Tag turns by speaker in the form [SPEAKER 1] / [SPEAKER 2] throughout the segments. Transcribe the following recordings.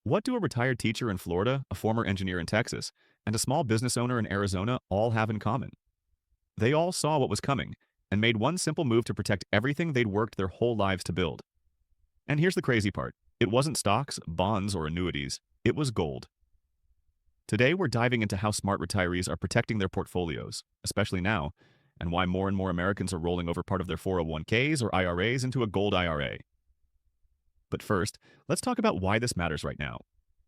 [SPEAKER 1] What do a retired teacher in Florida, a former engineer in Texas, and a small business owner in Arizona all have in common? They all saw what was coming and made one simple move to protect everything they'd worked their whole lives to build. And here's the crazy part. It wasn't stocks, bonds, or annuities. It was gold. Today, we're diving into how smart retirees are protecting their portfolios, especially now, and why more and more Americans are rolling over part of their 401ks or IRAs into a gold IRA. But first, let's talk about why this matters right now.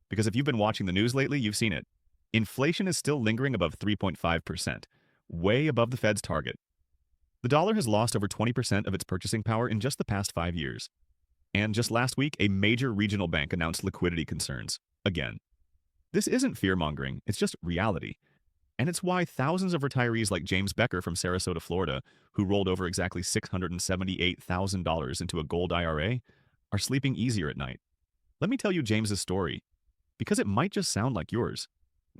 [SPEAKER 1] Because if you've been watching the news lately, you've seen it. Inflation is still lingering above 3.5%, way above the Fed's target. The dollar has lost over 20% of its purchasing power in just the past 5 years. And just last week, a major regional bank announced liquidity concerns. Again. This isn't fear-mongering, it's just reality. And it's why thousands of retirees like James Becker from Sarasota, Florida, who rolled over exactly $678,000 into a gold IRA, are sleeping easier at night. Let me tell you James's story, because it might just sound like yours.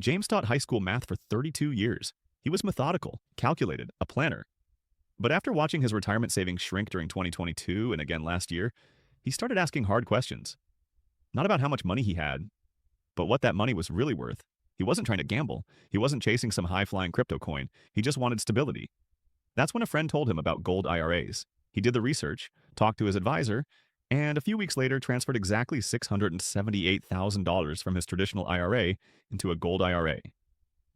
[SPEAKER 1] James taught high school math for 32 years. He was methodical, calculated, a planner. But after watching his retirement savings shrink during 2022 and again last year, he started asking hard questions. Not about how much money he had, but what that money was really worth. He wasn't trying to gamble. He wasn't chasing some high-flying crypto coin. He just wanted stability. That's when a friend told him about gold IRAs. He did the research, talked to his advisor, and a few weeks later transferred exactly $678,000 from his traditional IRA into a gold IRA.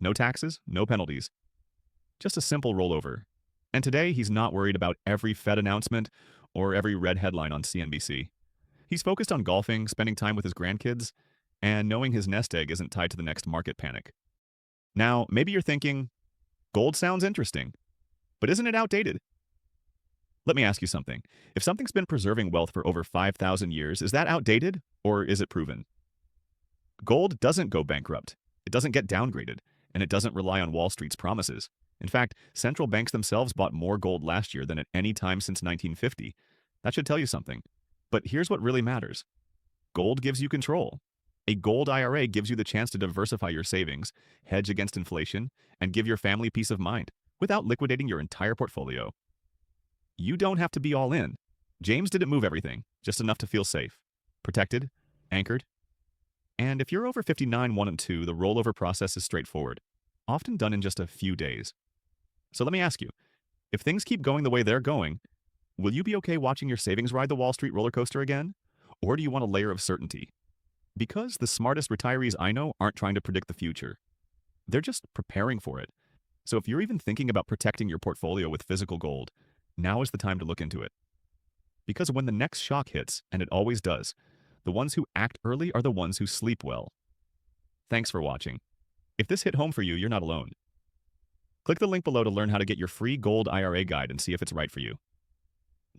[SPEAKER 1] No taxes, no penalties. Just a simple rollover. And today, he's not worried about every Fed announcement or every red headline on CNBC. He's focused on golfing, spending time with his grandkids, and knowing his nest egg isn't tied to the next market panic. Now, maybe you're thinking, gold sounds interesting, but isn't it outdated? Let me ask you something. If something's been preserving wealth for over 5,000 years, is that outdated or is it proven? Gold doesn't go bankrupt, it doesn't get downgraded, and it doesn't rely on Wall Street's promises. In fact, central banks themselves bought more gold last year than at any time since 1950. That should tell you something. But here's what really matters. Gold gives you control. A gold IRA gives you the chance to diversify your savings, hedge against inflation, and give your family peace of mind without liquidating your entire portfolio. You don't have to be all in. James didn't move everything, just enough to feel safe, protected, anchored. And if you're over 59, 1 and 2, the rollover process is straightforward, often done in just a few days. So let me ask you, if things keep going the way they're going, will you be okay watching your savings ride the Wall Street roller coaster again? Or do you want a layer of certainty? Because the smartest retirees I know aren't trying to predict the future. They're just preparing for it. So if you're even thinking about protecting your portfolio with physical gold, now is the time to look into it. Because when the next shock hits, and it always does, the ones who act early are the ones who sleep well. Thanks for watching. If this hit home for you, you're not alone. Click the link below to learn how to get your free gold IRA guide and see if it's right for you.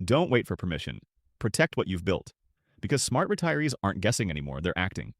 [SPEAKER 1] Don't wait for permission. Protect what you've built. Because smart retirees aren't guessing anymore, they're acting.